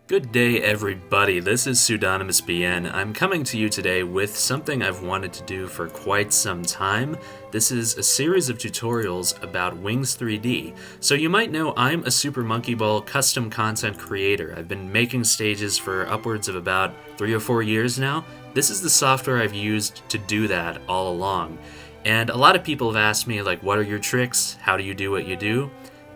Good day, everybody. This is Pseudonymous BN. I'm coming to you today with something I've wanted to do for quite some time. This is a series of tutorials about Wings 3D. So you might know I'm a Super Monkey Ball custom content creator. I've been making stages for upwards of about 3 or 4 years now. This is the software I've used to do that all along. And a lot of people have asked me, like, what are your tricks? How do you do what you do?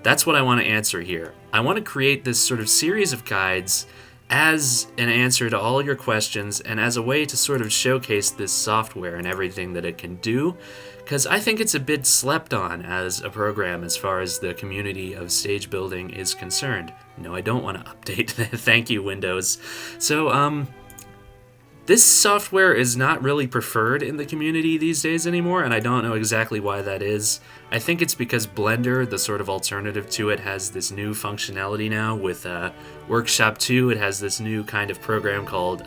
That's what I want to answer here. I want to create this sort of series of guides as an answer to all your questions and as a way to sort of showcase this software and everything that it can do, because I think it's a bit slept on as a program as far as the community of stage building is concerned. No, I don't want to update. Thank you, Windows. So, this software is not really preferred in the community these days anymore, and I don't know exactly why that is. I think it's because Blender, the sort of alternative to it, has this new functionality now with Workshop 2. It has this new kind of program called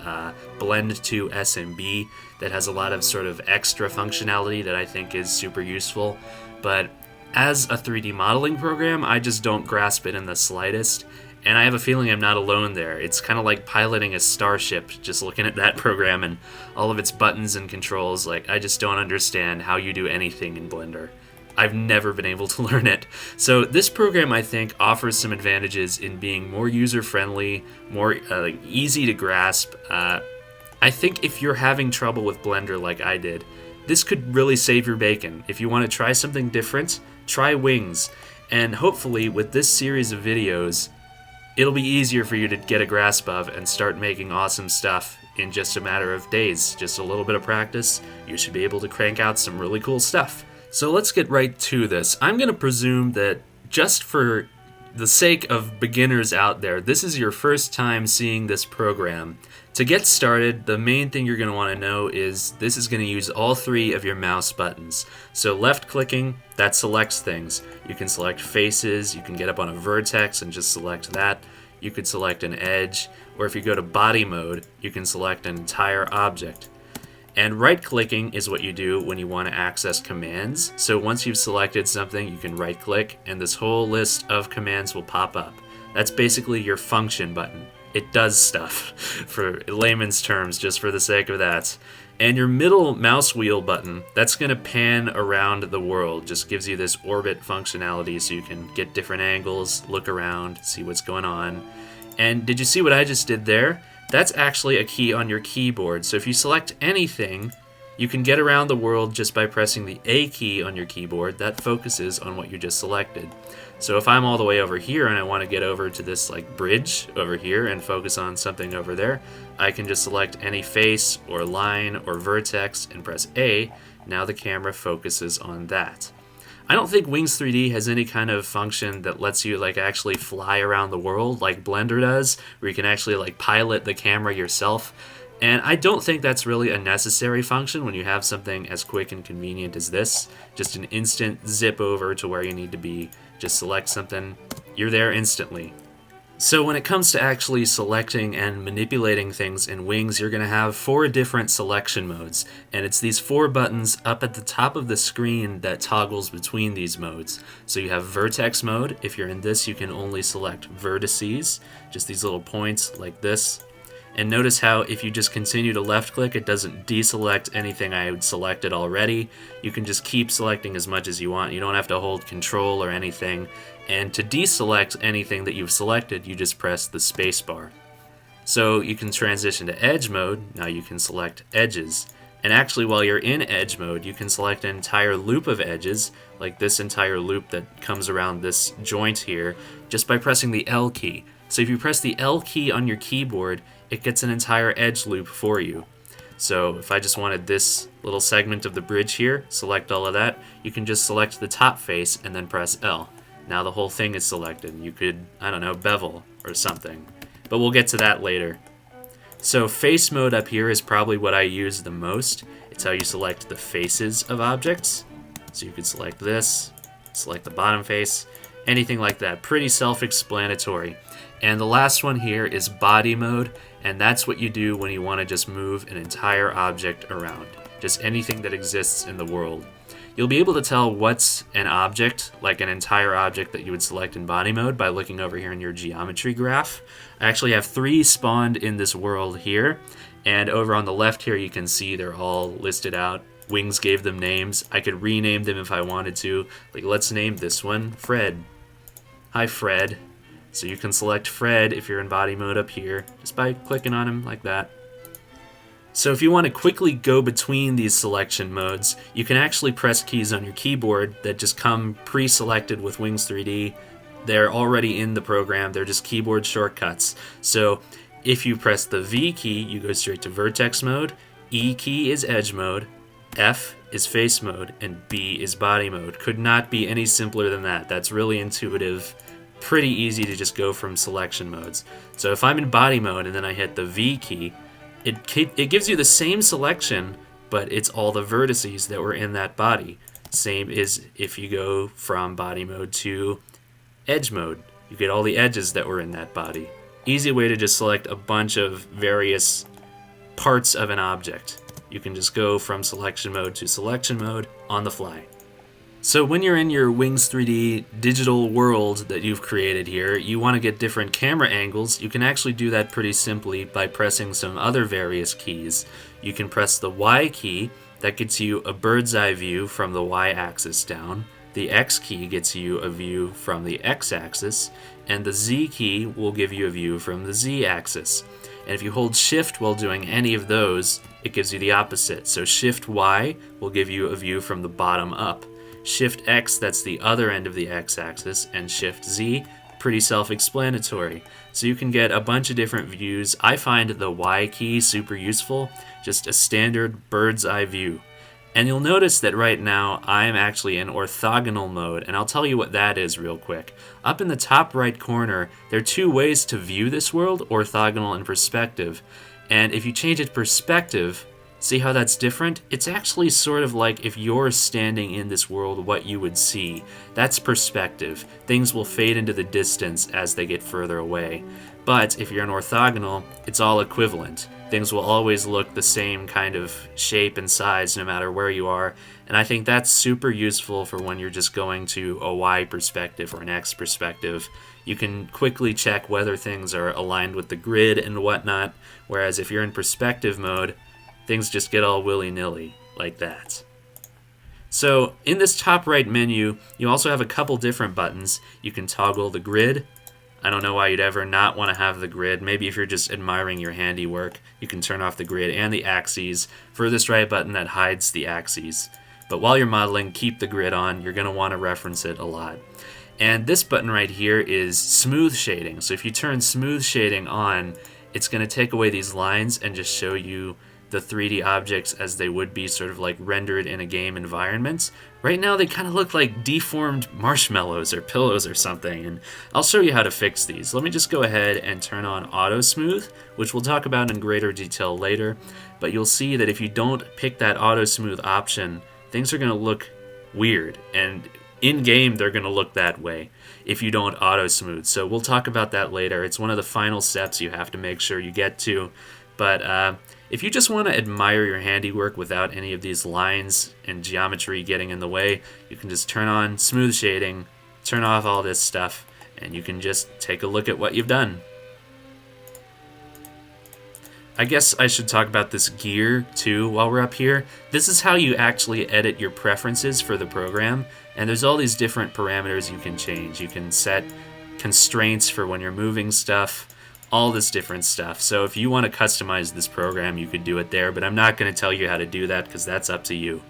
Blend to SMB that has a lot of sort of extra functionality that I think is super useful. But as a 3D modeling program, I just don't grasp it in the slightest. And I have a feeling I'm not alone there. It's kind of like piloting a starship, just looking at that program and all of its buttons and controls. Like, I just don't understand how you do anything in Blender. I've never been able to learn it. So this program, I think, offers some advantages in being more user-friendly, more easy to grasp. I think if you're having trouble with Blender like I did, this could really save your bacon. If you want to try something different, try Wings. And hopefully, with this series of videos, it'll be easier for you to get a grasp of and start making awesome stuff in just a matter of days. Just a little bit of practice, you should be able to crank out some really cool stuff. So let's get right to this. I'm going to presume that just for the sake of beginners out there, this is your first time seeing this program. To get started, the main thing you're going to want to know is this is going to use all 3 of your mouse buttons. So left clicking, that selects things. You can select faces, you can get up on a vertex and just select that. You could select an edge, or if you go to body mode, you can select an entire object. And right clicking is what you do when you want to access commands. So once you've selected something, you can right click and this whole list of commands will pop up. That's basically your function button. It does stuff, for layman's terms, just for the sake of that. And your middle mouse wheel button, that's going to pan around the world. Just gives you this orbit functionality so you can get different angles, look around, see what's going on. And did you see what I just did there? That's actually a key on your keyboard. So if you select anything, you can get around the world just by pressing the A key on your keyboard. That focuses on what you just selected. So if I'm all the way over here and I want to get over to this like bridge over here and focus on something over there, I can just select any face or line or vertex and press A. Now the camera focuses on that. I don't think Wings 3D has any kind of function that lets you like actually fly around the world like Blender does, where you can actually like pilot the camera yourself. And I don't think that's really a necessary function when you have something as quick and convenient as this. Just an instant zip over to where you need to be. Just select something, you're there instantly. So when it comes to actually selecting and manipulating things in Wings, you're going to have 4 different selection modes. And it's these 4 buttons up at the top of the screen that toggles between these modes. So you have vertex mode. If you're in this, you can only select vertices, just these little points like this. And notice how if you just continue to left click, it doesn't deselect anything I had selected already. You can just keep selecting as much as you want. You don't have to hold control or anything. And to deselect anything that you've selected, you just press the space bar. So you can transition to edge mode. Now you can select edges. And actually while you're in edge mode, you can select an entire loop of edges, like this entire loop that comes around this joint here, just by pressing the L key. So if you press the L key on your keyboard, it gets an entire edge loop for you. So if I just wanted this little segment of the bridge here, select all of that, you can just select the top face and then press L. Now the whole thing is selected. You could, I don't know, bevel or something. But we'll get to that later. So face mode up here is probably what I use the most. It's how you select the faces of objects. So you could select this, select the bottom face, anything like that. Pretty self-explanatory. And the last one here is body mode, and that's what you do when you want to just move an entire object around. Just anything that exists in the world. You'll be able to tell what's an object, like an entire object that you would select in body mode, by looking over here in your geometry graph. I actually have 3 spawned in this world here, and over on the left here you can see they're all listed out. Wings gave them names. I could rename them if I wanted to. Like, let's name this one Fred. Hi, Fred. So you can select Fred if you're in body mode up here, just by clicking on him like that. So if you want to quickly go between these selection modes, you can actually press keys on your keyboard that just come pre-selected with Wings 3D. They're already in the program, they're just keyboard shortcuts. So if you press the V key, you go straight to vertex mode, E key is edge mode, F is face mode, and B is body mode. Could not be any simpler than that. That's really intuitive. Pretty easy to just go from selection modes. So if I'm in body mode and then I hit the V key, it gives you the same selection, but it's all the vertices that were in that body. Same as if you go from body mode to edge mode. You get all the edges that were in that body. Easy way to just select a bunch of various parts of an object. You can just go from selection mode to selection mode on the fly. So when you're in your Wings 3D digital world that you've created here, you want to get different camera angles. You can actually do that pretty simply by pressing some other various keys. You can press the Y key, that gets you a bird's eye view from the Y axis down. The X key gets you a view from the X axis, and the Z key will give you a view from the Z axis. And if you hold Shift while doing any of those, it gives you the opposite. So Shift Y will give you a view from the bottom up. Shift X, that's the other end of the X axis, and Shift Z, pretty self-explanatory. So you can get a bunch of different views. I find the Y key super useful, just a standard bird's eye view. And you'll notice that right now I'm actually in orthogonal mode, and I'll tell you what that is real quick. Up in the top right corner, there are 2 ways to view this world, orthogonal and perspective. And if you change it to perspective, see how that's different? It's actually sort of like if you're standing in this world, what you would see. That's perspective. Things will fade into the distance as they get further away. But if you're in orthogonal, it's all equivalent. Things will always look the same kind of shape and size no matter where you are. And I think that's super useful for when you're just going to a Y perspective or an X perspective. You can quickly check whether things are aligned with the grid and whatnot. Whereas if you're in perspective mode, things just get all willy-nilly like that. So in this top right menu, you also have a couple different buttons. You can toggle the grid. I don't know why you'd ever not want to have the grid. Maybe if you're just admiring your handiwork, you can turn off the grid and the axes. Furthest right button that hides the axes. But while you're modeling, keep the grid on. You're going to want to reference it a lot. And this button right here is smooth shading. So if you turn smooth shading on, it's going to take away these lines and just show you the 3D objects as they would be sort of like rendered in a game environment. Right now they kind of look like deformed marshmallows or pillows or something, and I'll show you how to fix these. Let me just go ahead and turn on Auto Smooth, which we'll talk about in greater detail later, but you'll see that if you don't pick that Auto Smooth option, things are going to look weird, and in-game they're going to look that way if you don't Auto Smooth. So we'll talk about that later. It's one of the final steps you have to make sure you get to. But if you just want to admire your handiwork without any of these lines and geometry getting in the way, you can just turn on smooth shading, turn off all this stuff, and you can just take a look at what you've done. I guess I should talk about this gear too while we're up here. This is how you actually edit your preferences for the program, and there's all these different parameters you can change. You can set constraints for when you're moving stuff, all this different stuff. So if you want to customize this program, you could do it there, but I'm not going to tell you how to do that because that's up to you.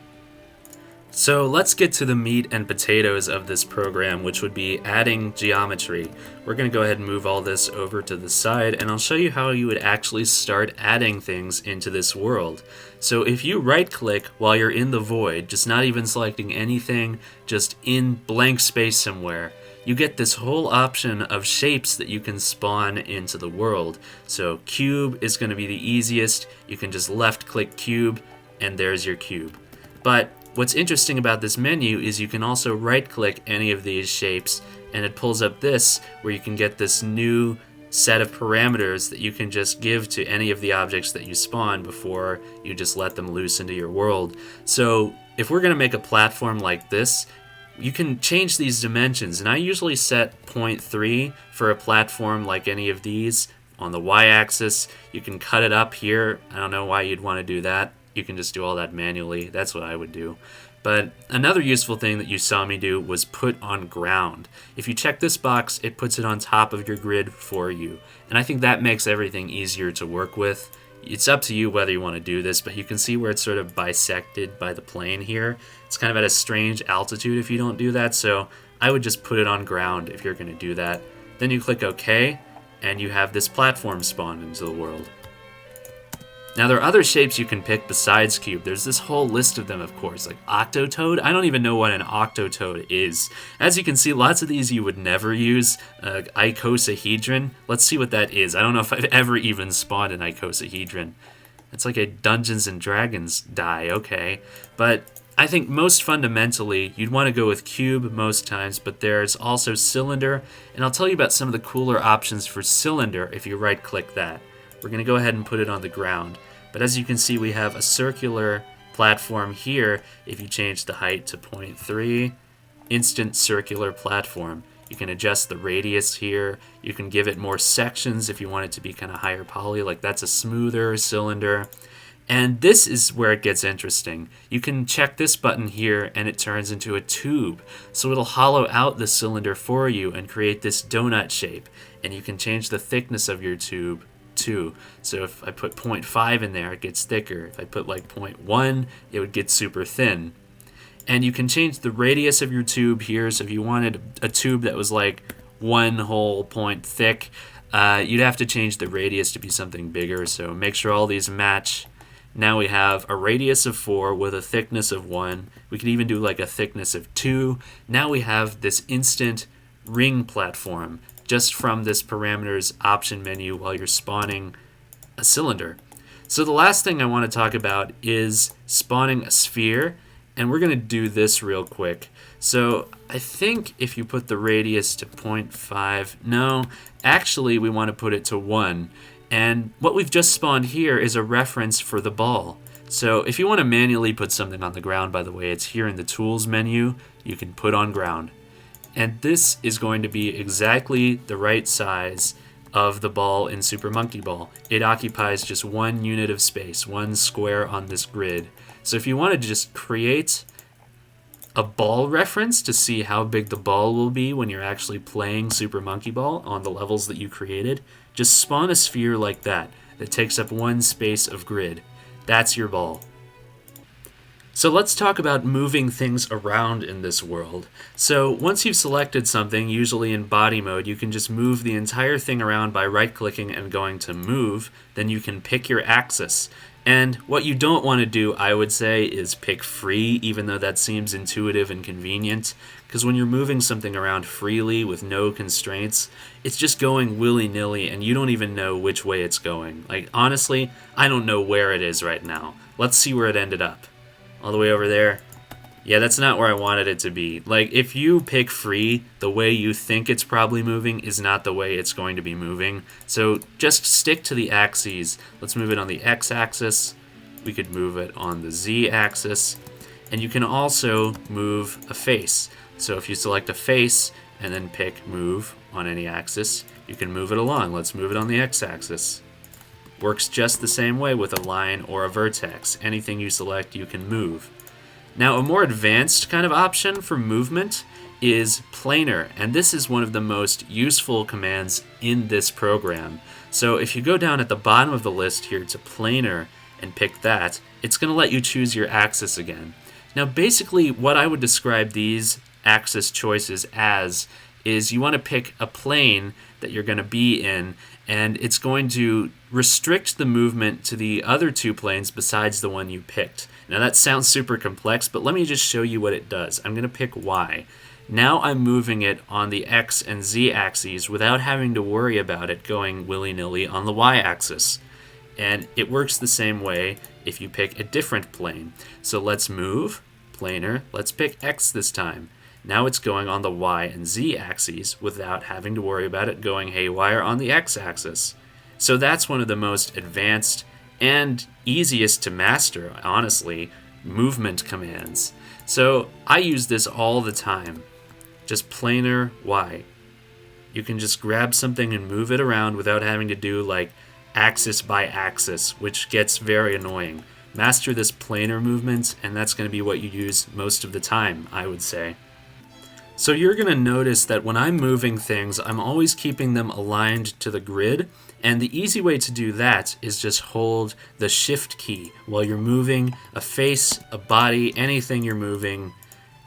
So let's get to the meat and potatoes of this program, which would be adding geometry. We're going to go ahead and move all this over to the side, and I'll show you how you would actually start adding things into this world. So if you right-click while you're in the void, just not even selecting anything, just in blank space somewhere, you get this whole option of shapes that you can spawn into the world. So cube is going to be the easiest. You can just left-click cube, and there's your cube. But what's interesting about this menu is you can also right-click any of these shapes, and it pulls up this, where you can get this new set of parameters that you can just give to any of the objects that you spawn before you just let them loose into your world. So if we're going to make a platform like this, you can change these dimensions, and I usually set 0.3 for a platform like any of these. On the y-axis, you can cut it up here. I don't know why you'd want to do that. You can just do all that manually. That's what I would do. But another useful thing that you saw me do was put on ground. If you check this box, it puts it on top of your grid for you. And I think that makes everything easier to work with. It's up to you whether you want to do this, but you can see where it's sort of bisected by the plane here. It's kind of at a strange altitude if you don't do that, so I would just put it on ground if you're going to do that. Then you click OK, and you have this platform spawned into the world. Now there are other shapes you can pick besides cube. There's this whole list of them, of course, like octotoad. I don't even know what an octotoad is. As you can see, lots of these you would never use. Icosahedron, let's see what that is. I don't know if I've ever even spawned an icosahedron. It's like a Dungeons and Dragons die, okay. But I think most fundamentally, you'd want to go with cube most times, but there's also cylinder, and I'll tell you about some of the cooler options for cylinder if you right-click that. We're going to go ahead and put it on the ground. But as you can see, we have a circular platform here. If you change the height to 0.3, instant circular platform. You can adjust the radius here. You can give it more sections if you want it to be kind of higher poly, like that's a smoother cylinder. And this is where it gets interesting. You can check this button here and it turns into a tube. So it'll hollow out the cylinder for you and create this donut shape. And you can change the thickness of your tube too. So if I put 0.5 in there, it gets thicker. If I put like 0.1, it would get super thin. And you can change the radius of your tube here. So if you wanted a tube that was like 1 whole point thick, you'd have to change the radius to be something bigger. So make sure all these match. Now we have a radius of 4 with a thickness of 1. We could even do like a thickness of 2. Now we have this instant ring platform just from this parameters option menu while you're spawning a cylinder. So the last thing I want to talk about is spawning a sphere, and we're going to do this real quick. So I think if you put the radius to 0.5, no, actually we want to put it to 1. And what we've just spawned here is a reference for the ball. So if you want to manually put something on the ground, by the way, it's here in the tools menu, you can put on ground. And this is going to be exactly the right size of the ball in Super Monkey Ball. It occupies just 1 unit of space, 1 square on this grid. So if you wanted to just create a ball reference to see how big the ball will be when you're actually playing Super Monkey Ball on the levels that you created, just spawn a sphere like that takes up 1 space of grid. That's your ball. So let's talk about moving things around in this world. So once you've selected something, usually in body mode, you can just move the entire thing around by right-clicking and going to move. Then you can pick your axis. And what you don't want to do, I would say, is pick free, even though that seems intuitive and convenient. Because when you're moving something around freely with no constraints, it's just going willy-nilly and you don't even know which way it's going. Like, honestly, I don't know where it is right now. Let's see where it ended up. All the way over there. Yeah, that's not where I wanted it to be. Like, if you pick free, the way you think it's probably moving is not the way it's going to be moving. So just stick to the axes. Let's move it on the x-axis. We could move it on the z-axis. And you can also move a face. So if you select a face and then pick move on any axis, you can move it along. Let's move it on the x-axis. Works just the same way with a line or a vertex. Anything you select, you can move. Now, a more advanced kind of option for movement is planar, and this is one of the most useful commands in this program. So if you go down at the bottom of the list here to planar and pick that, it's going to let you choose your axis again. Now, basically, what I would describe these axis choices as is you want to pick a plane that you're going to be in, and it's going to restrict the movement to the other 2 planes besides the one you picked. Now that sounds super complex, but let me just show you what it does. I'm going to pick Y. Now I'm moving it on the X and Z axes without having to worry about it going willy-nilly on the Y axis. And it works the same way if you pick a different plane. So let's move, planar, let's pick X this time. Now it's going on the Y and Z axes without having to worry about it going haywire on the X axis. So that's one of the most advanced and easiest to master, honestly, movement commands. So I use this all the time. Just planar Y. You can just grab something and move it around without having to do like axis by axis, which gets very annoying. Master this planar movement, and that's going to be what you use most of the time, I would say. So you're going to notice that when I'm moving things, I'm always keeping them aligned to the grid, and the easy way to do that is just hold the Shift key while you're moving a face, a body, anything you're moving.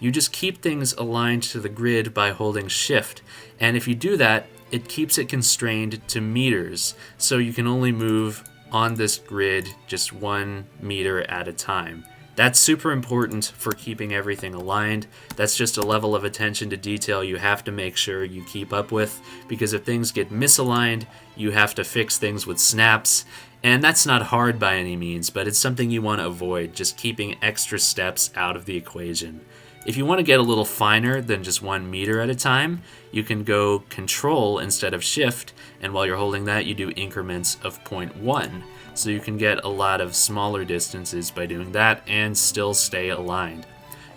You just keep things aligned to the grid by holding Shift, and if you do that, it keeps it constrained to meters, so you can only move on this grid just 1 meter at a time. That's super important for keeping everything aligned. That's just a level of attention to detail you have to make sure you keep up with, because if things get misaligned, you have to fix things with snaps, and that's not hard by any means, but it's something you want to avoid, just keeping extra steps out of the equation. If you want to get a little finer than just 1 meter at a time, you can go Control instead of Shift, and while you're holding that, you do increments of 0.1. So you can get a lot of smaller distances by doing that and still stay aligned.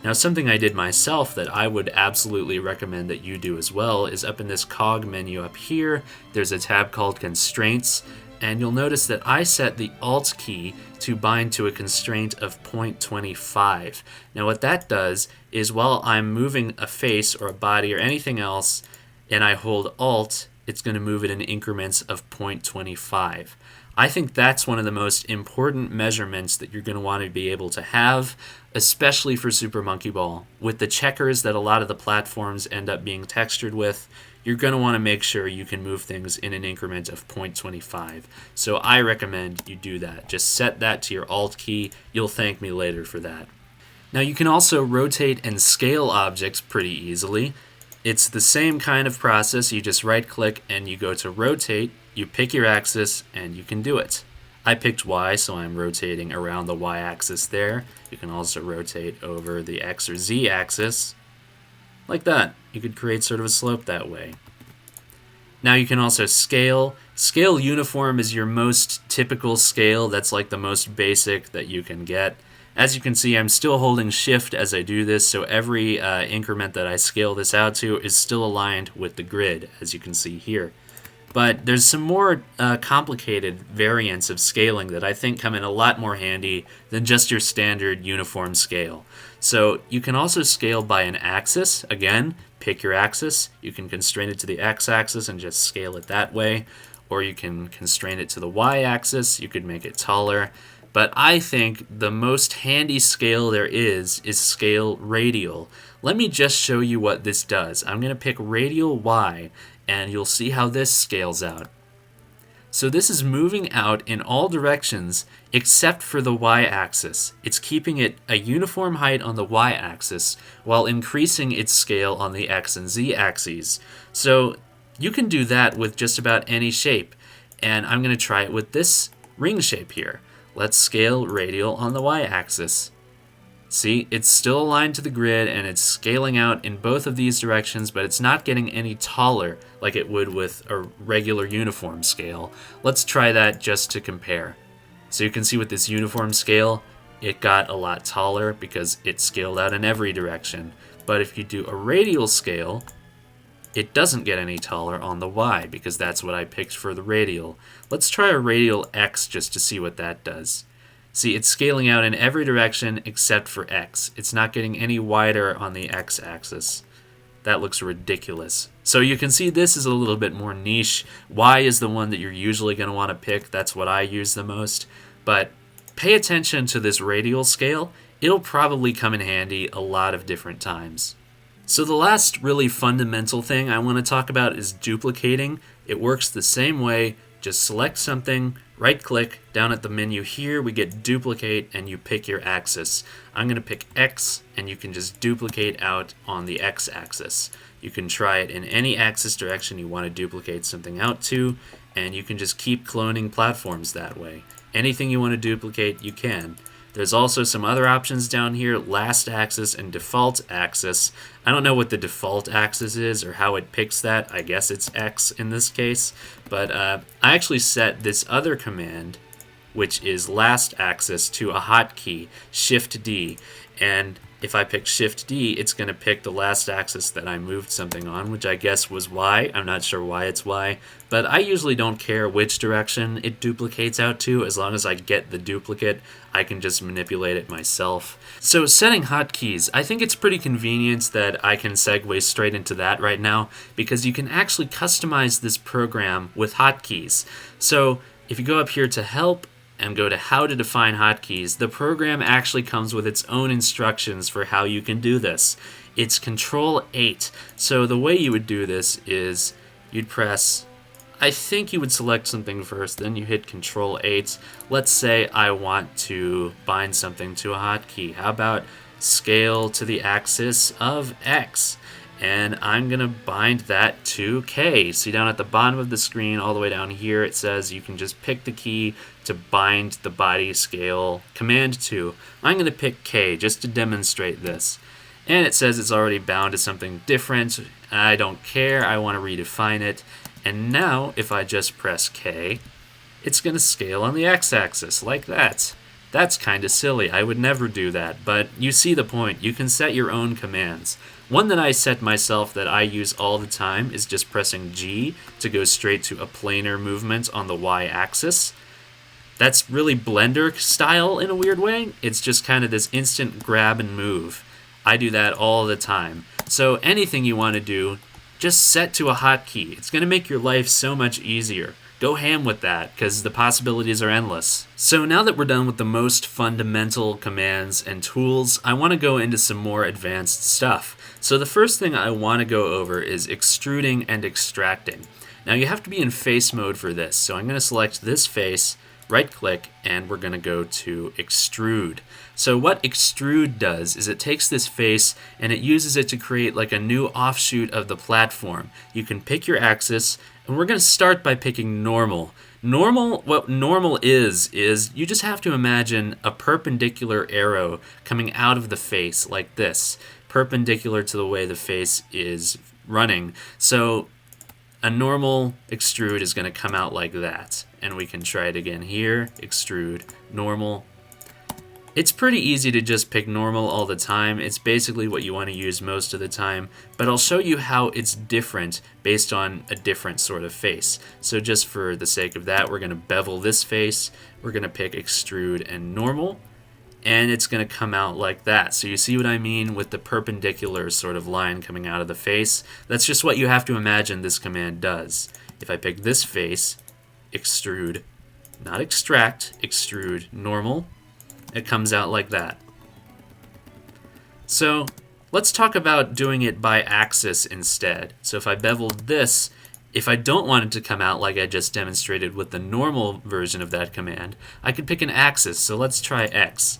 Now, something I did myself that I would absolutely recommend that you do as well is up in this cog menu up here, there's a tab called Constraints, and you'll notice that I set the Alt key to bind to a constraint of 0.25. Now what that does is while I'm moving a face or a body or anything else and I hold Alt, it's going to move it in increments of 0.25. I think that's one of the most important measurements that you're going to want to be able to have, especially for Super Monkey Ball. With the checkers that a lot of the platforms end up being textured with, you're going to want to make sure you can move things in an increment of 0.25. So I recommend you do that. Just set that to your Alt key. You'll thank me later for that. Now you can also rotate and scale objects pretty easily. It's the same kind of process. You just right click and you go to rotate, you pick your axis, and you can do it. I picked Y, so I'm rotating around the Y axis there. You can also rotate over the X or Z axis. Like that. You could create sort of a slope that way. Now you can also scale. Scale uniform is your most typical scale. That's like the most basic that you can get. As you can see, I'm still holding Shift as I do this, so every increment that I scale this out to is still aligned with the grid, as you can see here. But there's some more complicated variants of scaling that I think come in a lot more handy than just your standard uniform scale. So you can also scale by an axis. Again, pick your axis. You can constrain it to the x-axis and just scale it that way. Or you can constrain it to the y-axis. You could make it taller. But I think the most handy scale there is scale radial. Let me just show you what this does. I'm going to pick radial Y, and you'll see how this scales out. So this is moving out in all directions except for the y-axis. It's keeping it a uniform height on the y-axis while increasing its scale on the x and z axes. So you can do that with just about any shape, and I'm going to try it with this ring shape here. Let's scale radial on the y-axis. See, it's still aligned to the grid and it's scaling out in both of these directions, but it's not getting any taller like it would with a regular uniform scale. Let's try that just to compare. So you can see with this uniform scale, it got a lot taller because it scaled out in every direction. But if you do a radial scale, it doesn't get any taller on the Y because that's what I picked for the radial. Let's try a radial X just to see what that does. See, it's scaling out in every direction except for X. It's not getting any wider on the X-axis. That looks ridiculous. So you can see this is a little bit more niche. Y is the one that you're usually going to want to pick. That's what I use the most. But pay attention to this radial scale. It'll probably come in handy a lot of different times. So the last really fundamental thing I want to talk about is duplicating. It works the same way. Just select something, right-click, down at the menu here, we get duplicate, and you pick your axis. I'm going to pick X, and you can just duplicate out on the X-axis. You can try it in any axis direction you want to duplicate something out to, and you can just keep cloning platforms that way. Anything you want to duplicate, you can. There's also some other options down here, last axis and default axis. I don't know what the default axis is or how it picks that. I guess it's X in this case. But I actually set this other command which is last axis, to a hotkey, Shift D. And if I pick Shift D, it's going to pick the last axis that I moved something on, which I guess was Y. I'm not sure why it's Y, but I usually don't care which direction it duplicates out to. As long as I get the duplicate, I can just manipulate it myself. So setting hotkeys, I think it's pretty convenient that I can segue straight into that right now, because you can actually customize this program with hotkeys. So if you go up here to Help, and go to How to Define Hotkeys, the program actually comes with its own instructions for how you can do this. It's Control 8. So the way you would do this is you'd press, I think you would select something first, then you hit Control 8. Let's say I want to bind something to a hotkey. How about scale to the axis of X? And I'm going to bind that to K. See down at the bottom of the screen, all the way down here, it says you can just pick the key to bind the body scale command to. I'm going to pick K just to demonstrate this. And it says it's already bound to something different. I don't care. I want to redefine it. And now, if I just press K, it's going to scale on the x-axis like that. That's kind of silly. I would never do that, but you see the point. You can set your own commands. One that I set myself that I use all the time is just pressing G to go straight to a planar movement on the y-axis. That's really Blender style in a weird way. It's just kind of this instant grab and move. I do that all the time. So anything you want to do, just set to a hotkey. It's going to make your life so much easier. Go ham with that, because the possibilities are endless. So now that we're done with the most fundamental commands and tools, I want to go into some more advanced stuff. So the first thing I want to go over is extruding and extracting. Now you have to be in face mode for this, so I'm going to select this face, right-click, and we're going to go to Extrude. So what Extrude does is it takes this face and it uses it to create like a new offshoot of the platform. You can pick your axis, and we're going to start by picking normal. What normal is you just have to imagine a perpendicular arrow coming out of the face like this, perpendicular to the way the face is running. So a normal extrude is going to come out like that. And we can try it again here, extrude, normal. It's pretty easy to just pick normal all the time. It's basically what you want to use most of the time, but I'll show you how it's different based on a different sort of face. So just for the sake of that, we're going to bevel this face, we're going to pick extrude and normal, and it's going to come out like that. So you see what I mean with the perpendicular sort of line coming out of the face? That's just what you have to imagine this command does. If I pick this face, extrude, not extract, extrude, normal, it comes out like that. So let's talk about doing it by axis instead. So if I beveled this, if I don't want it to come out like I just demonstrated with the normal version of that command, I could pick an axis. So let's try X.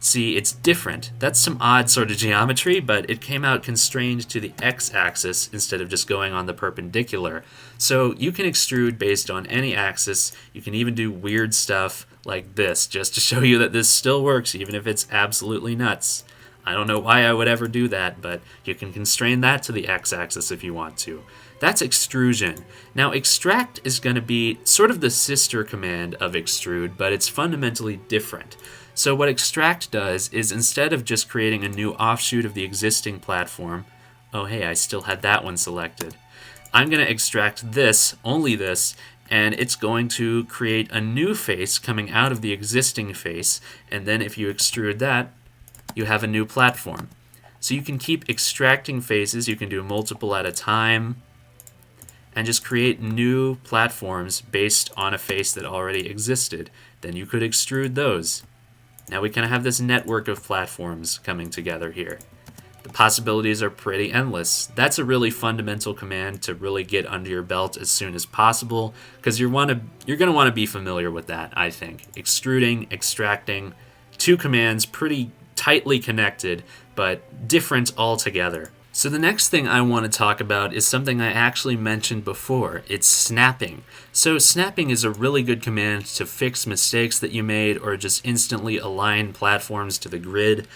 See, it's different. That's some odd sort of geometry, but it came out constrained to the x-axis instead of just going on the perpendicular. So you can extrude based on any axis. You can even do weird stuff like this, just to show you that this still works, even if it's absolutely nuts. I don't know why I would ever do that, but you can constrain that to the x-axis if you want to. That's extrusion. Now, extract is going to be sort of the sister command of extrude, but it's fundamentally different. So what extract does is instead of just creating a new offshoot of the existing platform, oh hey, I still had that one selected, I'm going to extract this, only this, and it's going to create a new face coming out of the existing face, and then if you extrude that, you have a new platform. So you can keep extracting faces, you can do multiple at a time, and just create new platforms based on a face that already existed. Then you could extrude those. Now we kind of have this network of platforms coming together here. The possibilities are pretty endless. That's a really fundamental command to really get under your belt as soon as possible, because you're going to want to be familiar with that, I think. Extruding, extracting, two commands pretty tightly connected, but different altogether. So the next thing I want to talk about is something I actually mentioned before. It's snapping. So snapping is a really good command to fix mistakes that you made or just instantly align platforms to the grid.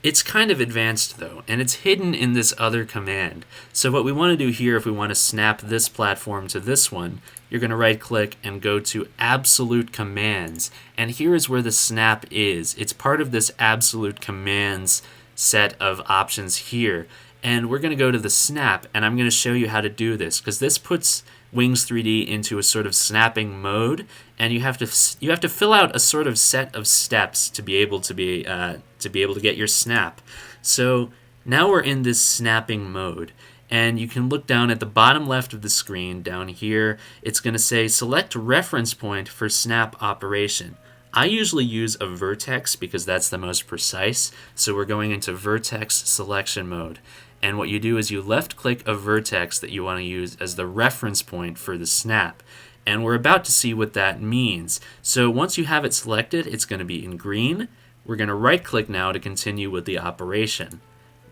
It's kind of advanced though, and it's hidden in this other command. So what we want to do here, if we want to snap this platform to this one, you're going to right click and go to absolute commands. And here is where the snap is. It's part of this absolute commands set of options here. And we're going to go to the snap, and I'm going to show you how to do this, because this puts Wings 3D into a sort of snapping mode, and you have to fill out a sort of set of steps to be able to get your snap. So now we're in this snapping mode, and you can look down at the bottom left of the screen down here. It's going to say select reference point for snap operation. I usually use a vertex because that's the most precise, so we're going into vertex selection mode. And what you do is you left click a vertex that you want to use as the reference point for the snap. And we're about to see what that means. So once you have it selected, it's going to be in green. We're going to right click now to continue with the operation.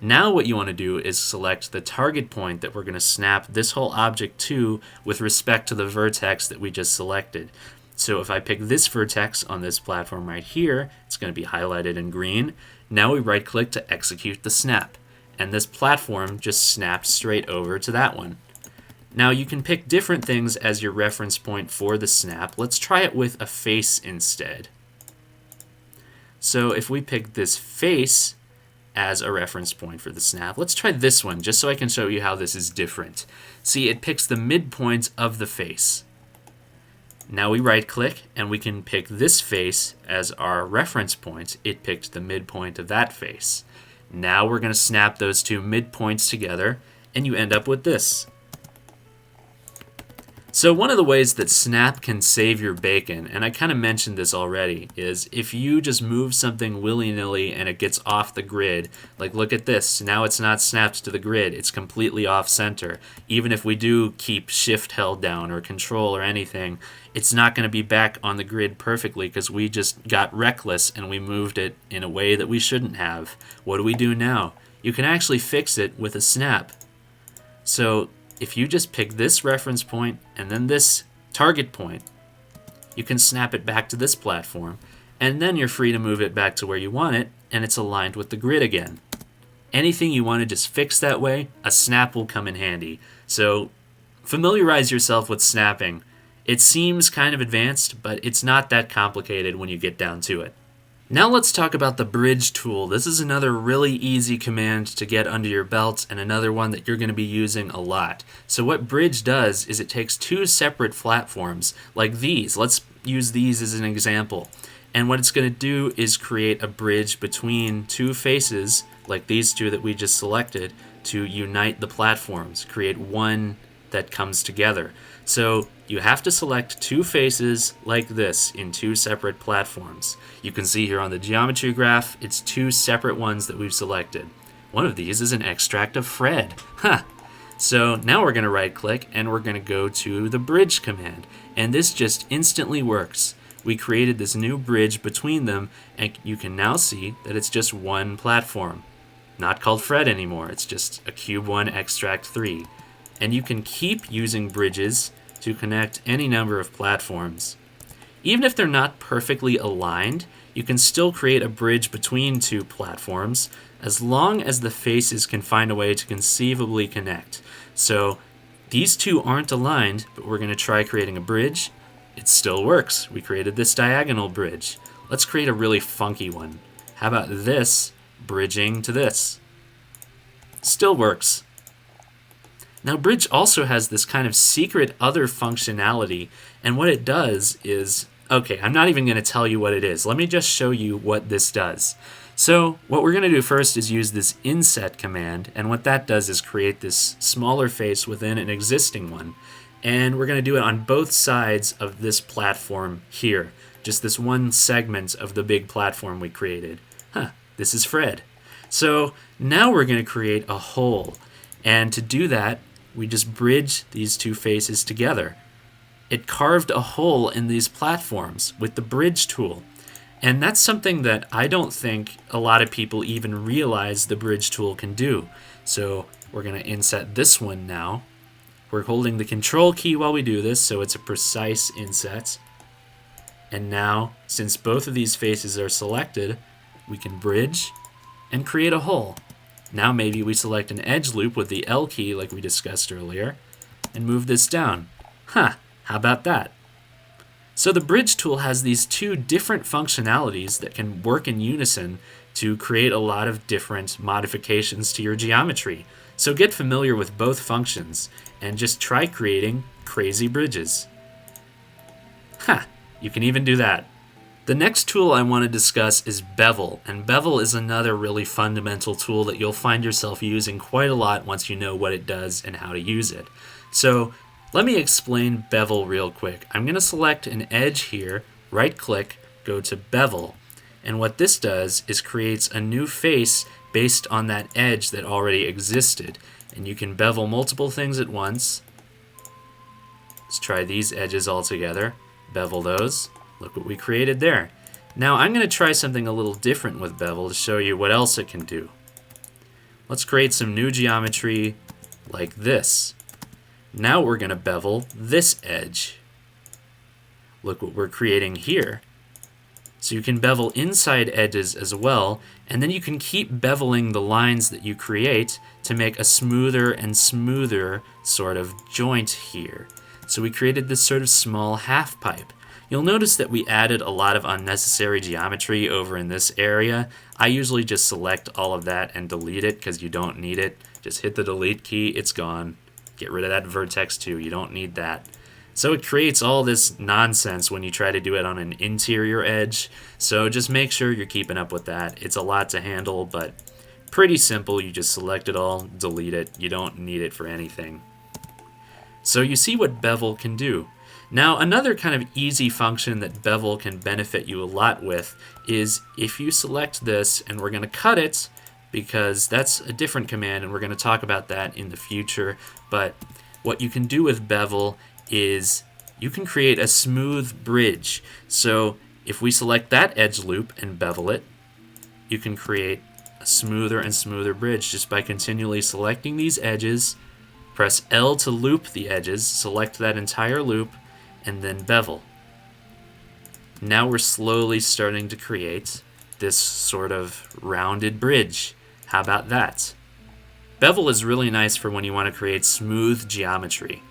Now what you want to do is select the target point that we're going to snap this whole object to with respect to the vertex that we just selected. So if I pick this vertex on this platform right here, it's going to be highlighted in green. Now we right click to execute the snap. And this platform just snapped straight over to that one. Now you can pick different things as your reference point for the snap. Let's try it with a face instead. So if we pick this face as a reference point for the snap, let's try this one just so I can show you how this is different. See, it picks the midpoint of the face. Now we right click and we can pick this face as our reference point. It picked the midpoint of that face. Now we're going to snap those two midpoints together, and you end up with this. So one of the ways that snap can save your bacon, and I kind of mentioned this already, is if you just move something willy-nilly and it gets off the grid, like look at this, now it's not snapped to the grid, it's completely off center. Even if we do keep shift held down or control or anything, it's not going to be back on the grid perfectly because we just got reckless and we moved it in a way that we shouldn't have. What do we do now? You can actually fix it with a snap. So if you just pick this reference point and then this target point, you can snap it back to this platform, and then you're free to move it back to where you want it, and it's aligned with the grid again. Anything you want to just fix that way, a snap will come in handy. So familiarize yourself with snapping. It seems kind of advanced, but it's not that complicated when you get down to it. Now let's talk about the bridge tool. This is another really easy command to get under your belt and another one that you're going to be using a lot. So what bridge does is it takes two separate platforms like these. Let's use these as an example. And what it's going to do is create a bridge between two faces like these two that we just selected to unite the platforms, create one that comes together. So you have to select two faces like this in two separate platforms. You can see here on the geometry graph, it's two separate ones that we've selected. One of these is an extract of Fred. Huh. So now we're going to right click and we're going to go to the bridge command. And this just instantly works. We created this new bridge between them, and you can now see that it's just one platform. Not called Fred anymore, it's just a Cube 1 Extract 3. And you can keep using bridges to connect any number of platforms. Even if they're not perfectly aligned, you can still create a bridge between two platforms as long as the faces can find a way to conceivably connect. So these two aren't aligned, but we're going to try creating a bridge. It still works. We created this diagonal bridge. Let's create a really funky one. How about this bridging to this? Still works. Now bridge also has this kind of secret other functionality, and what it does is, okay, I'm not even going to tell you what it is. Let me just show you what this does. So what we're going to do first is use this inset command, and what that does is create this smaller face within an existing one. And we're going to do it on both sides of this platform here, just this one segment of the big platform we created. This is Fred. So now we're going to create a hole, and to do that, we just bridge these two faces together. It carved a hole in these platforms with the bridge tool. And that's something that I don't think a lot of people even realize the bridge tool can do. So we're going to inset this one now. We're holding the control key while we do this, so it's a precise inset. And now, since both of these faces are selected, we can bridge and create a hole. Now maybe we select an edge loop with the L key like we discussed earlier and move this down. How about that? So the bridge tool has these two different functionalities that can work in unison to create a lot of different modifications to your geometry. So get familiar with both functions and just try creating crazy bridges. You can even do that. The next tool I want to discuss is bevel, and bevel is another really fundamental tool that you'll find yourself using quite a lot once you know what it does and how to use it. So let me explain bevel real quick. I'm going to select an edge here, right click, go to bevel, and what this does is creates a new face based on that edge that already existed. And you can bevel multiple things at once. Let's try these edges all together. Bevel those. Look what we created there. Now I'm going to try something a little different with bevel to show you what else it can do. Let's create some new geometry like this. Now we're going to bevel this edge. Look what we're creating here. So you can bevel inside edges as well, and then you can keep beveling the lines that you create to make a smoother and smoother sort of joint here. So we created this sort of small half pipe. You'll notice that we added a lot of unnecessary geometry over in this area. I usually just select all of that and delete it because you don't need it. Just hit the delete key, it's gone. Get rid of that vertex too, you don't need that. So it creates all this nonsense when you try to do it on an interior edge. So just make sure you're keeping up with that. It's a lot to handle, but pretty simple. You just select it all, delete it. You don't need it for anything. So you see what bevel can do. Now another kind of easy function that bevel can benefit you a lot with is if you select this, and we're going to cut it because that's a different command and we're going to talk about that in the future. But what you can do with bevel is you can create a smooth bridge. So if we select that edge loop and bevel it, you can create a smoother and smoother bridge just by continually selecting these edges. Press L to loop the edges, select that entire loop, and then bevel. Now we're slowly starting to create this sort of rounded bridge. How about that? Bevel is really nice for when you want to create smooth geometry.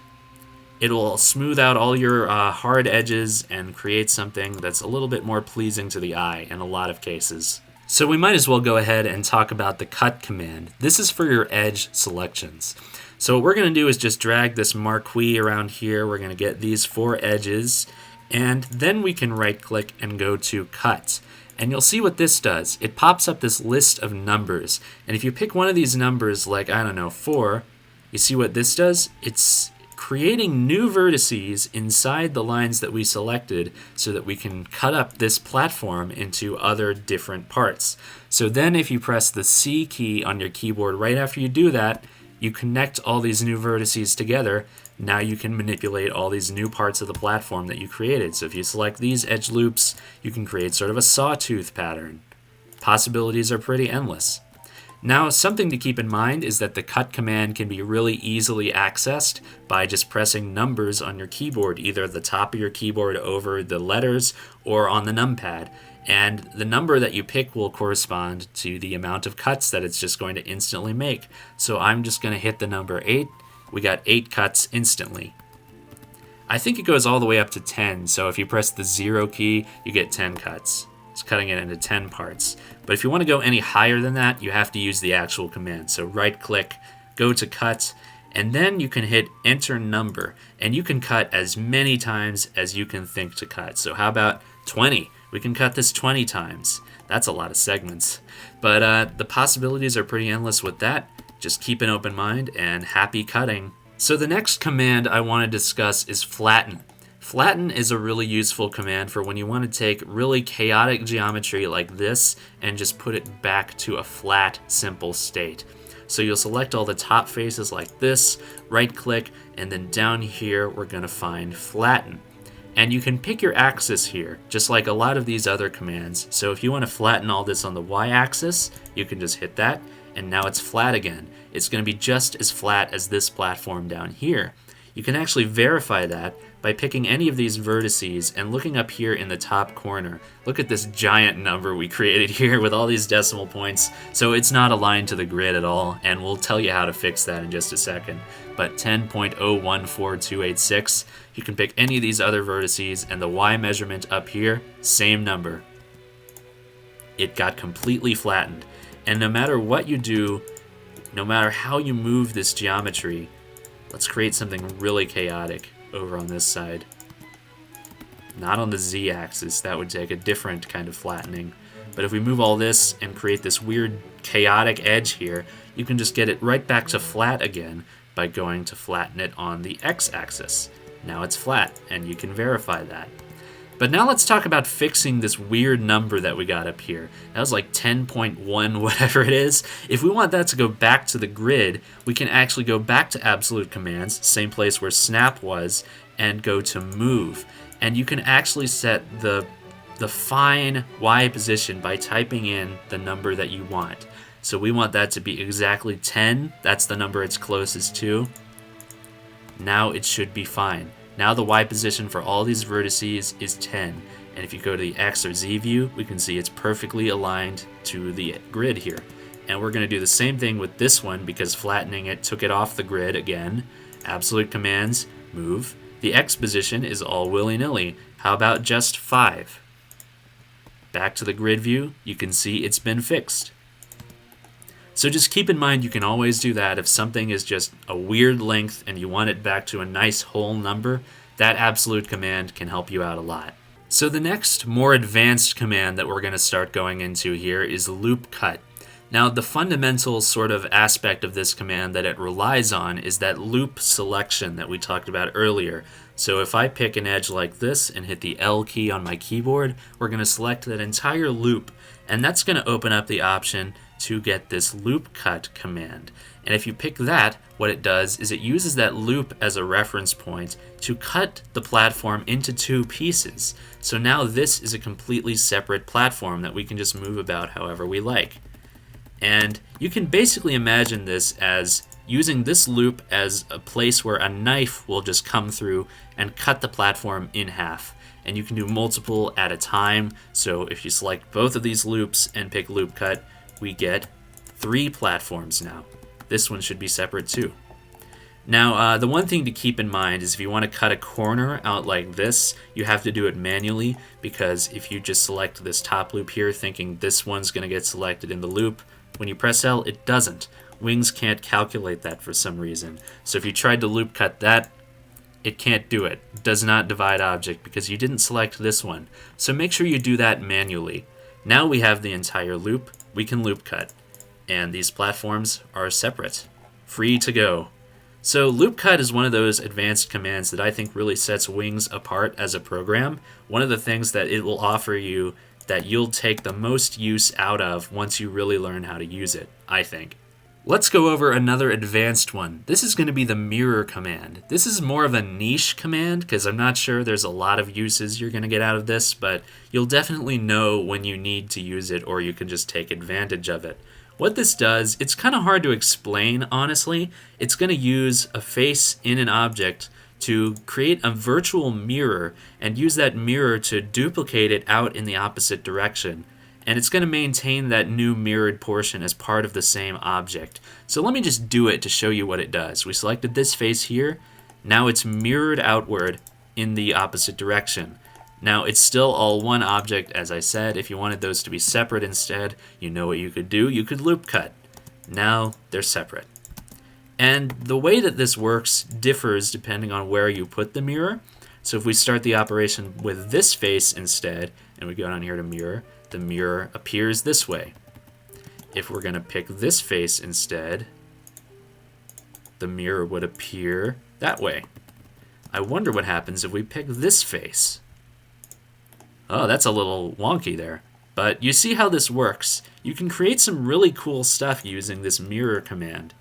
It'll smooth out all your hard edges and create something that's a little bit more pleasing to the eye in a lot of cases. So we might as well go ahead and talk about the cut command. This is for your edge selections. So what we're going to do is just drag this marquee around here. We're going to get these 4 edges, and then we can right click and go to cut. And you'll see what this does. It pops up this list of numbers, and if you pick one of these numbers, like, I don't know, 4, you see what this does? It's creating new vertices inside the lines that we selected so that we can cut up this platform into other different parts. So then if you press the C key on your keyboard right after you do that, you connect all these new vertices together. Now you can manipulate all these new parts of the platform that you created. So if you select these edge loops, you can create sort of a sawtooth pattern. Possibilities are pretty endless. Now, something to keep in mind is that the cut command can be really easily accessed by just pressing numbers on your keyboard, either at the top of your keyboard over the letters or on the numpad. And the number that you pick will correspond to the amount of cuts that it's just going to instantly make. So I'm just going to hit the number 8. We got 8 cuts instantly. I think it goes all the way up to 10, so if you press the 0 key, you get 10 cuts. It's cutting it into 10 parts. But if you want to go any higher than that, you have to use the actual command. So right click, go to cut, and then you can hit enter number, and you can cut as many times as you can think to cut. So how about 20? We can cut this 20 times. That's a lot of segments. But the possibilities are pretty endless with that. Just keep an open mind and happy cutting. So the next command I want to discuss is flatten. Flatten is a really useful command for when you want to take really chaotic geometry like this and just put it back to a flat, simple state. So you'll select all the top faces like this, right click, and then down here we're going to find flatten. And you can pick your axis here, just like a lot of these other commands. So if you want to flatten all this on the y-axis, you can just hit that, and now it's flat again. It's going to be just as flat as this platform down here. You can actually verify that by picking any of these vertices and looking up here in the top corner. Look at this giant number we created here with all these decimal points. So it's not aligned to the grid at all, and we'll tell you how to fix that in just a second. But 10.014286, you can pick any of these other vertices, and the Y measurement up here, same number. It got completely flattened. And no matter what you do, no matter how you move this geometry, let's create something really chaotic over on this side. Not on the Z-axis, that would take a different kind of flattening. But if we move all this and create this weird chaotic edge here, you can just get it right back to flat again by going to flatten it on the X-axis. Now it's flat, and you can verify that. But now let's talk about fixing this weird number that we got up here. That was like 10.1 whatever it is. If we want that to go back to the grid, we can actually go back to absolute commands, same place where snap was, and go to move. And you can actually set the fine Y position by typing in the number that you want. So we want that to be exactly 10. That's the number it's closest to. Now it should be fine. Now the Y position for all these vertices is 10, and if you go to the X or Z view, we can see it's perfectly aligned to the grid here. And we're going to do the same thing with this one because flattening it took it off the grid again. Absolute commands, move. The X position is all willy-nilly. How about just 5? Back to the grid view, you can see it's been fixed. So just keep in mind you can always do that if something is just a weird length and you want it back to a nice whole number. That absolute command can help you out a lot. So the next more advanced command that we're going to start going into here is loop cut. Now the fundamental sort of aspect of this command that it relies on is that loop selection that we talked about earlier. So if I pick an edge like this and hit the L key on my keyboard, we're going to select that entire loop, and that's going to open up the option to get this loop cut command. And if you pick that, what it does is it uses that loop as a reference point to cut the platform into 2 pieces. So now this is a completely separate platform that we can just move about however we like. And you can basically imagine this as using this loop as a place where a knife will just come through and cut the platform in half. And you can do multiple at a time. So if you select both of these loops and pick loop cut, we get 3 platforms now. This one should be separate too. Now, the one thing to keep in mind is if you want to cut a corner out like this, you have to do it manually, because if you just select this top loop here thinking this one's going to get selected in the loop, when you press L, it doesn't. Wings can't calculate that for some reason. So if you tried to loop cut that, it can't do it. It does not divide object because you didn't select this one. So make sure you do that manually. Now we have the entire loop. We can loop cut, and these platforms are separate, free to go. So loop cut is one of those advanced commands that I think really sets Wings apart as a program. One of the things that it will offer you that you'll take the most use out of once you really learn how to use it, I think. Let's go over another advanced one. This is going to be the mirror command. This is more of a niche command because I'm not sure there's a lot of uses you're going to get out of this, but you'll definitely know when you need to use it or you can just take advantage of it. What this does, it's kind of hard to explain, honestly. It's going to use a face in an object to create a virtual mirror and use that mirror to duplicate it out in the opposite direction. And it's going to maintain that new mirrored portion as part of the same object. So let me just do it to show you what it does. We selected this face here. Now it's mirrored outward in the opposite direction. Now it's still all one object, as I said. If you wanted those to be separate instead, you know what you could do. You could loop cut. Now they're separate. And the way that this works differs depending on where you put the mirror. So if we start the operation with this face instead, and we go down here to mirror, the mirror appears this way. If we're going to pick this face instead, the mirror would appear that way. I wonder what happens if we pick this face. Oh, that's a little wonky there. But you see how this works. You can create some really cool stuff using this mirror command.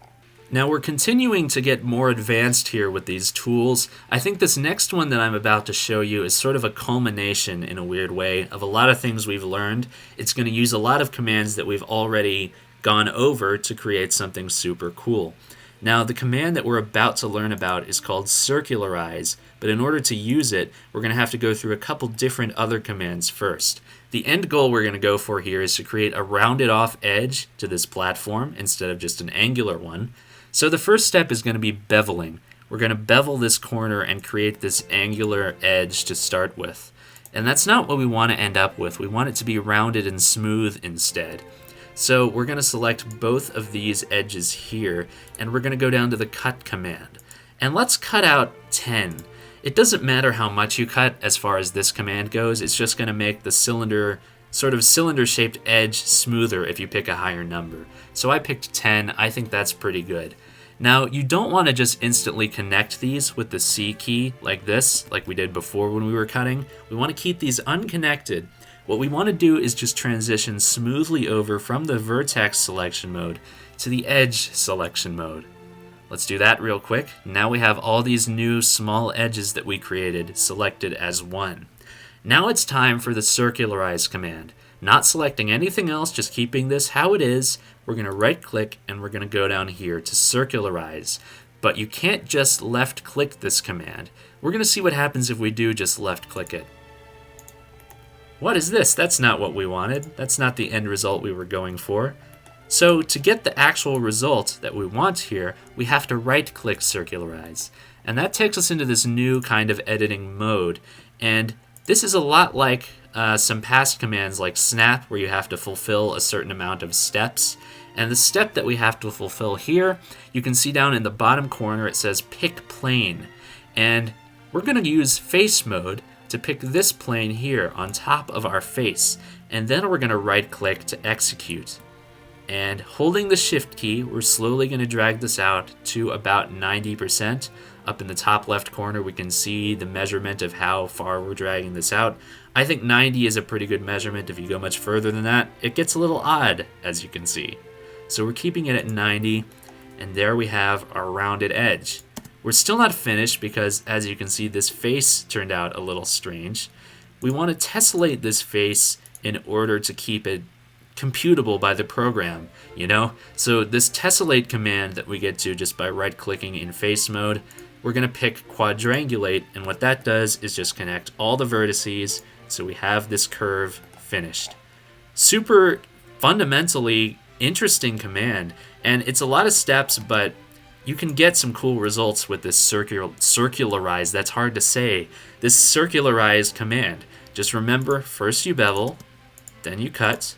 Now we're continuing to get more advanced here with these tools. I think this next one that I'm about to show you is sort of a culmination in a weird way of a lot of things we've learned. It's going to use a lot of commands that we've already gone over to create something super cool. Now, the command that we're about to learn about is called circularize, but in order to use it, we're going to have to go through a couple different other commands first. The end goal we're going to go for here is to create a rounded off edge to this platform instead of just an angular one. So the first step is going to be beveling. We're going to bevel this corner and create this angular edge to start with. And that's not what we want to end up with. We want it to be rounded and smooth instead. So we're going to select both of these edges here, and we're going to go down to the cut command. And let's cut out 10. It doesn't matter how much you cut as far as this command goes. It's just going to make the sort of cylinder-shaped edge smoother if you pick a higher number. So I picked 10. I think that's pretty good. Now, you don't want to just instantly connect these with the C key like this, like we did before when we were cutting. We want to keep these unconnected. What we want to do is just transition smoothly over from the vertex selection mode to the edge selection mode. Let's do that real quick. Now we have all these new small edges that we created selected as one. Now it's time for the circularize command. Not selecting anything else, just keeping this how it is. We're going to right click and we're going to go down here to circularize. But you can't just left click this command. We're going to see what happens if we do just left click it. What is this? That's not what we wanted. That's not the end result we were going for. So to get the actual result that we want here, we have to right-click circularize. And that takes us into this new kind of editing mode. And this is a lot like some past commands like snap, where you have to fulfill a certain amount of steps. And the step that we have to fulfill here, you can see down in the bottom corner it says pick plane. And we're going to use face mode to pick this plane here on top of our face, and then we're going to right click to execute. And holding the shift key, we're slowly going to drag this out to about 90%. Up in the top left corner we can see the measurement of how far we're dragging this out. I think 90 is a pretty good measurement. If you go much further than that, it gets a little odd, as you can see. So we're keeping it at 90, and there we have our rounded edge. We're still not finished because, as you can see, this face turned out a little strange. We want to tessellate this face in order to keep it computable by the program, you know? So this tessellate command that we get to just by right-clicking in face mode, we're going to pick quadrangulate, and what that does is just connect all the vertices so we have this curve finished. Super fundamentally interesting command, and it's a lot of steps, but you can get some cool results with this circularize. That's hard to say. This circularize command. Just remember, first you bevel, then you cut.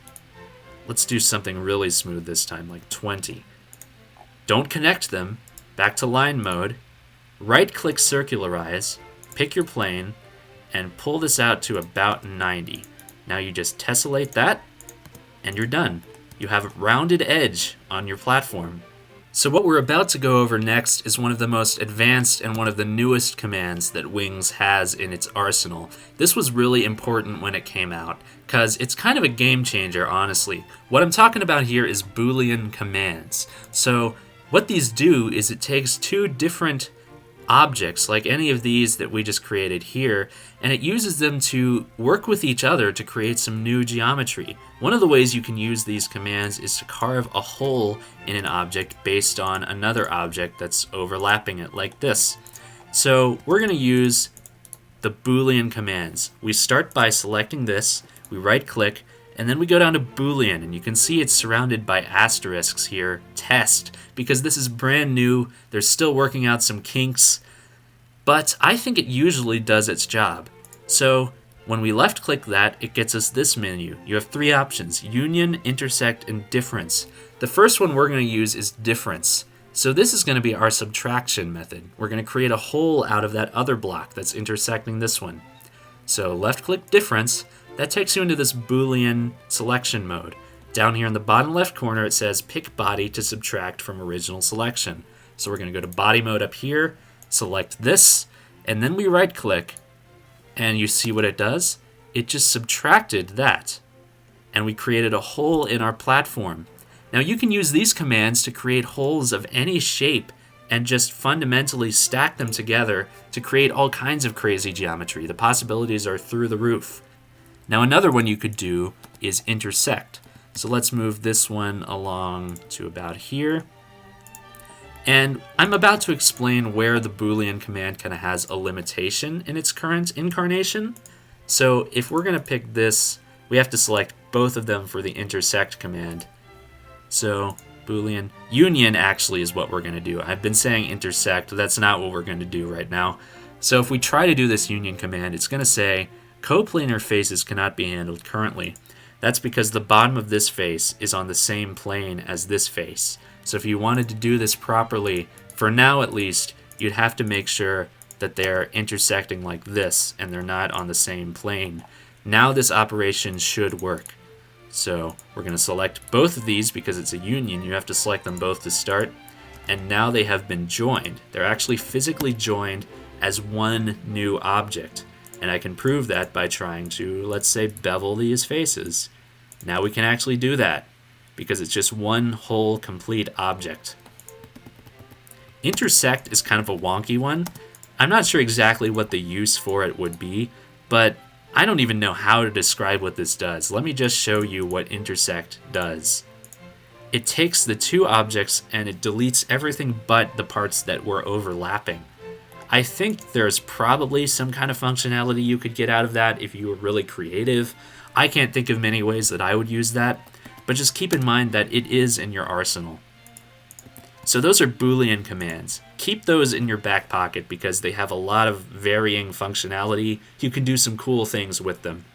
Let's do something really smooth this time, like 20. Don't connect them. Back to line mode. Right-click circularize, pick your plane, and pull this out to about 90. Now you just tessellate that, and you're done. You have a rounded edge on your platform. So what we're about to go over next is one of the most advanced and one of the newest commands that Wings has in its arsenal. This was really important when it came out, because it's kind of a game changer, honestly. What I'm talking about here is Boolean commands. So what these do is it takes two different objects, like any of these that we just created here, and it uses them to work with each other to create some new geometry. One of the ways you can use these commands is to carve a hole in an object based on another object that's overlapping it, like this. So we're going to use the Boolean commands. We start by selecting this, we right click, and then we go down to Boolean, and you can see it's surrounded by asterisks here, test, because this is brand new. They're still working out some kinks, but I think it usually does its job. So when we left click that, it gets us this menu. You have three options: union, intersect, and difference. The first one we're going to use is difference. So this is going to be our subtraction method. We're going to create a hole out of that other block that's intersecting this one. So left click difference. That takes you into this Boolean selection mode. Down here in the bottom left corner it says pick body to subtract from original selection. So we're going to go to body mode up here, select this, and then we right click, and you see what it does? It just subtracted that, and we created a hole in our platform. Now you can use these commands to create holes of any shape and just fundamentally stack them together to create all kinds of crazy geometry. The possibilities are through the roof. Now another one you could do is intersect. So let's move this one along to about here. And I'm about to explain where the Boolean command kind of has a limitation in its current incarnation. So if we're going to pick this, we have to select both of them for the intersect command. So Boolean union actually is what we're going to do. I've been saying intersect, but that's not what we're going to do right now. So if we try to do this union command, it's going to say coplanar faces cannot be handled currently. That's because the bottom of this face is on the same plane as this face. So if you wanted to do this properly, for now at least, you'd have to make sure that they're intersecting like this and they're not on the same plane. Now this operation should work. So we're going to select both of these because it's a union. You have to select them both to start. And now they have been joined. They're actually physically joined as one new object. And I can prove that by trying to, let's say, bevel these faces. Now we can actually do that because it's just one whole complete object. Intersect is kind of a wonky one. I'm not sure exactly what the use for it would be, but I don't even know how to describe what this does. Let me just show you what intersect does. It takes the two objects and it deletes everything but the parts that were overlapping. I think there's probably some kind of functionality you could get out of that if you were really creative. I can't think of many ways that I would use that, but just keep in mind that it is in your arsenal. So those are Boolean commands. Keep those in your back pocket because they have a lot of varying functionality. You can do some cool things with them.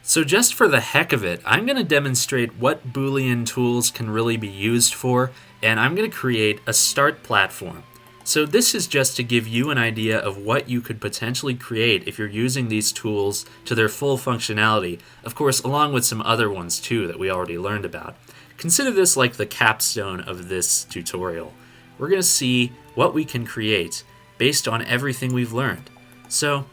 So just for the heck of it, I'm going to demonstrate what Boolean tools can really be used for, and I'm going to create a start platform. So this is just to give you an idea of what you could potentially create if you're using these tools to their full functionality, of course along with some other ones too that we already learned about. Consider this like the capstone of this tutorial. We're going to see what we can create based on everything we've learned. So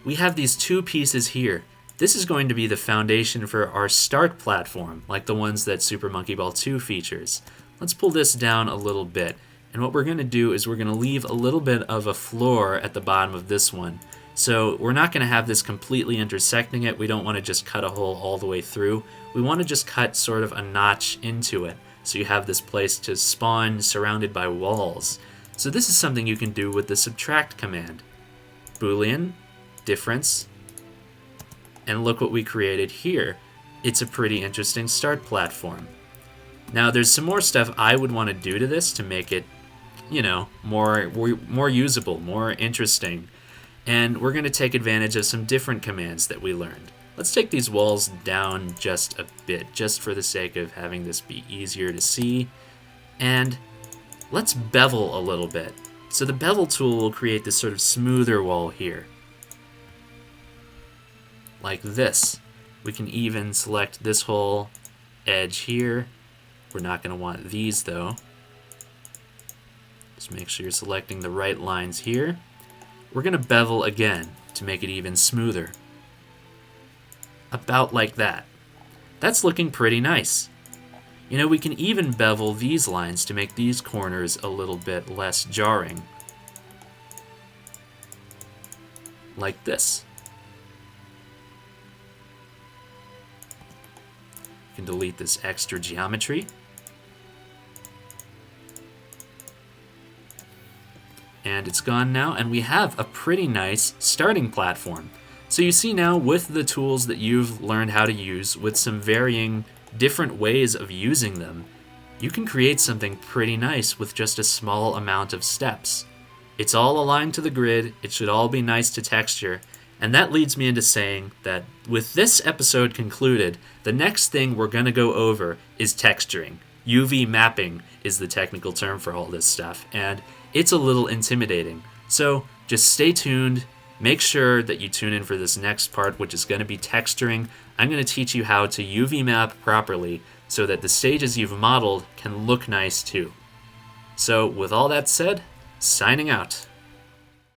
we have these two pieces here. This is going to be the foundation for our start platform, like the ones that Super Monkey Ball 2 features. Let's pull this down a little bit. And what we're going to do is we're going to leave a little bit of a floor at the bottom of this one. So we're not going to have this completely intersecting it. We don't want to just cut a hole all the way through. We want to just cut sort of a notch into it. So you have this place to spawn surrounded by walls. So this is something you can do with the subtract command. Boolean, difference, and look what we created here. It's a pretty interesting start platform. Now there's some more stuff I would want to do to this to make it, you know, more usable, more interesting. And we're going to take advantage of some different commands that we learned. Let's take these walls down just a bit, just for the sake of having this be easier to see. And let's bevel a little bit. So the bevel tool will create this sort of smoother wall here. Like this. We can even select this whole edge here. We're not going to want these though. Just make sure you're selecting the right lines here. We're going to bevel again to make it even smoother. About like that. That's looking pretty nice. You know, we can even bevel these lines to make these corners a little bit less jarring. Like this. You can delete this extra geometry. And it's gone now, and we have a pretty nice starting platform. So you see now, with the tools that you've learned how to use, with some varying different ways of using them, you can create something pretty nice with just a small amount of steps. It's all aligned to the grid, it should all be nice to texture, and that leads me into saying that with this episode concluded, the next thing we're going to go over is texturing. UV mapping is the technical term for all this stuff, and it's a little intimidating. So just stay tuned. Make sure that you tune in for this next part, which is going to be texturing. I'm going to teach you how to UV map properly so that the stages you've modeled can look nice too. So with all that said, signing out.